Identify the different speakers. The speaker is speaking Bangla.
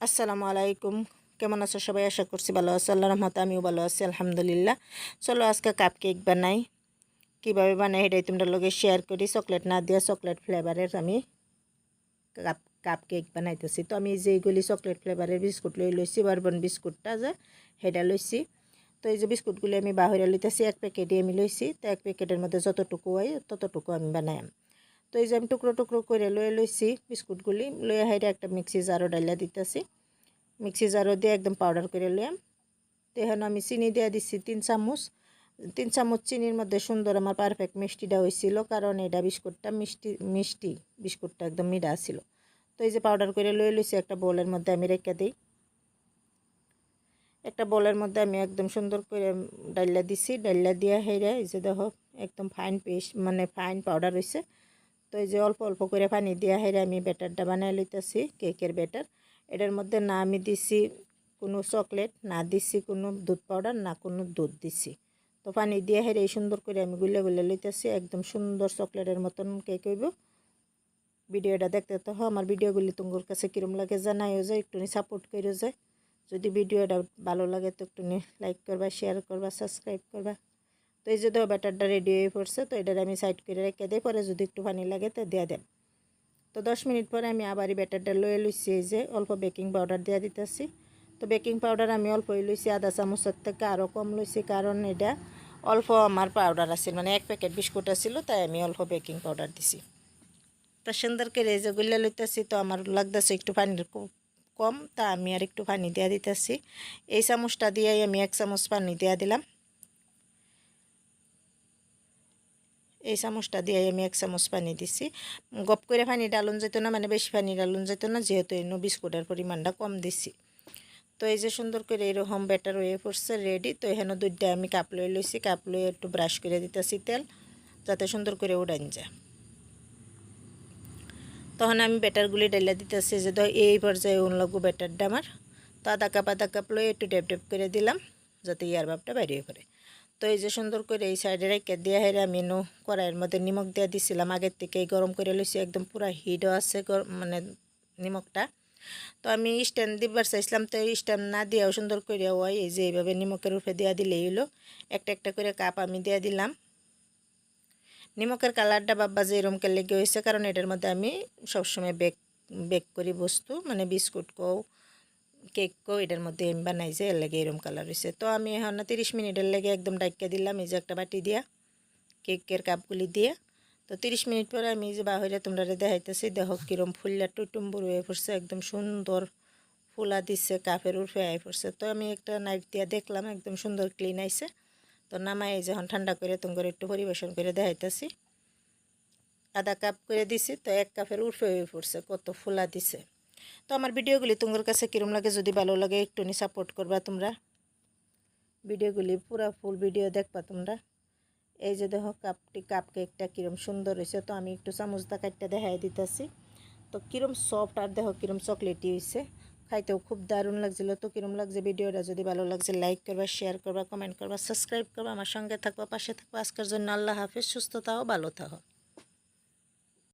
Speaker 1: আসসালামু আলাইকুম। কেমন আছো সবাই? আশা করছি ভালো আছো। আল্লাহর রহমতে আমিও ভালো আছি আলহামদুলিল্লাহ। চলো আজকে কাপ কেক বানাই। কীভাবে বানাই এটাই তোমরা লগে শেয়ার করি। চকলেট না দিয়ে চকলেট ফ্লেভারের আমি কাপ কাপ কেক বানাইতেছি। তো আমি যেইগুলি চকলেট ফ্লেভারের বিস্কুট লইছি বারবন বিস্কুটটা যে সেটা লইছি। তো এই যে বিস্কুটগুলি আমি বাহিরে লইতেছি, এক প্যাকেটই আমি লইছি। তো এক প্যাকেটের মধ্যে যতটুকু হয় ততটুকু আমি বানাই। তো এই যে আমি টুকরো টুকরো করে লইছি বিস্কুটগুলি, লইয়া হাইরে একটা মিক্সি জারও ডাইলা দিতেছি। মিক্সি জারও দিয়ে একদম পাউডার করে লইয়াম। তো এখন আমি চিনি দিয়ে দিচ্ছি 3 চামচ চিনির মধ্যে সুন্দর আমার পারফেক্ট মিষ্টিটা হয়েছিল, কারণ এটা বিস্কুটটা মিষ্টি বিস্কুটটা একদম মিঠা ছিল। তো এই যে পাউডার করে লইছি একটা বোলের মধ্যে আমি রেখে দিই। একটা বোলের মধ্যে আমি একদম সুন্দর করে ডাইলা দিছি। ডাইলা দিয়ে হেরে এই যে দেখো একদম ফাইন পেস্ট মানে ফাইন পাউডার হয়েছে। তো এই যে অল্প অল্প করে পানি দিয়ে হেরে আমি ব্যাটারটা বানিয়ে লইতেছি, কেকের ব্যাটার। এটার মধ্যে না আমি দিছি কোনো চকলেট, না দিছি কোনো দুধ পাউডার, না কোনো দুধ দিছি। তো পানি দিয়ে হেরে এই সুন্দর করে আমি গুলে গুলে লইতেছি। একদম সুন্দর চকলেটের মতন কেক হইব। ভিডিওটা দেখতে তো আমার ভিডিওগুলি তোমার কাছে কীরকম লাগে জানাইও যায়, একটুনি সাপোর্ট করে যায়। যদি ভিডিওটা ভালো লাগে তো একটুনি লাইক করবা, শেয়ার করবা, সাবস্ক্রাইব করবা। তো এই যে দেখো ব্যাটারটা রেডি হয়ে পড়ছে। তো এটার আমি সাইড করে রেখে দিই, পরে যদি একটু পানি লাগে তো দিয়ে দেব। তো 10 মিনিট পরে আমি আবারই ব্যাটারটা লয়ে লইছি। এই যে অল্প বেকিং পাউডার দিয়ে দিতেছি। তো বেকিং পাউডার আমি অল্পই লইছি, আধা চামচের থেকে আরও কম লইছি, কারণ এটা অল্প আমার পাউডার আছে, মানে এক প্যাকেট বিস্কুট আছিল, তাই আমি অল্প বেকিং পাউডার দিছি। তো সুন্দর করে এই যে গুলে লইতেছি। তো আমার লাগতেছে একটু পানির কম, তা আমি আর একটু পানি দিয়ে দিতেছি। এই চামচটা দিয়েই আমি 1 চামচ পানি দিয়ে দিলাম। এই চামচটা দিয়ে আমি 1 চামচ পানি দিছি। গপ করে পানি ডালুন যেত না, মানে বেশি পানি ডালুন যেত না, যেহেতু এনে বিস্কুটের পরিমাণটা কম দিছি। তো এই যে সুন্দর করে এরকম ব্যাটার হয়ে পড়ছে রেডি। তো এখানে দুধটা আমি কাপ লইছি, কাপ লয়ে একটু ব্রাশ করে দিতেছি তেল, যাতে সুন্দর করে উড়ান যায়। তখন আমি ব্যাটারগুলি ডাইলা দিতেছি, যে এই পর্যায়ে লাগবো ব্যাটারটা আমার। তো আধা কাপ লয়ে একটু ডেপ ডেপ করে দিলাম, যাতে ইয়ার ভাবটা বাইরে পড়ে। তো এই যে সুন্দর করে এই সাইডে রেখে দিয়ে হেরে আমি কড়াইয়ের মধ্যে নিমখ দিয়ে দিছিলাম। আগের থেকেই গরম করে লইছি, একদম পুরো হিটও আছে মানে নিমখটা। তো আমি স্ট্যান্ড দিবার চাইছিলাম, তো স্ট্যান্ড না দিয়েও সুন্দর করে হয় এই যে এইভাবে নিমখের উপরে দেওয়া দিলেই হলো। একটা একটা করে কাপ আমি দিয়ে দিলাম। নিমখের কালারটা বাব্বা যে এরকম লেগে হয়েছে, কারণ এটার মধ্যে আমি সবসময় বেক করি বস্তু, মানে বিস্কুট কও কেক কও এটার মধ্যে আমি বানাই, যে এর লেগে এরকম কালার হয়েছে। তো আমি এখন 30 মিনিটের লেগে একদম ডাইকা দিলাম এই যে একটা বাটি দিয়া কেকের কাপগুলি দিয়ে। তো 30 মিনিট পরে আমি যে বাহিরে তোমরা দেখাইতেছি, দেখো কিরম ফুললা টুটুম্বুর হয়ে পড়ছে, একদম সুন্দর ফুলা দিচ্ছে, কাপের উঠে আই পড়ছে। তো আমি একটা নাইফ দিয়ে দেখলাম একদম সুন্দর ক্লিন আইছে। তো নামাই যখন ঠান্ডা করে তোমার একটু পরিবেশন করে দেখাইতেছি। আধা কাপ করে দিছি, তো 1 কাপের উঠে হয়ে পড়ছে, কত ফুলা দিছে। তো আমার ভিডিওগুলি তোমার কাছে কীরকম লাগে, যদি ভালো লাগে একটুনি সাপোর্ট করবা তোমরা। ভিডিওগুলি পুরা ফুল ভিডিও দেখবা তোমরা। এই যে দেখো কাপ কেকটা কীরকম সুন্দর হয়েছে। তো আমি একটু চামচ দা কাটটা দেখাই দিতেছি। তো কীরকম সফট আর দেখো কীরকম চকলেটি হয়েছে, খাইতেও খুব দারুণ লাগছিল। তো কীরকম লাগছে ভিডিওটা, যদি ভালো লাগছে লাইক করবা, শেয়ার করবা, কমেন্ট করবা, সাবস্ক্রাইব করবা, আমার সঙ্গে থাকবা, পাশে থাকবা। আজকের জন্য আল্লাহ হাফিজ, সুস্থ থাকো, ভালো থাকো।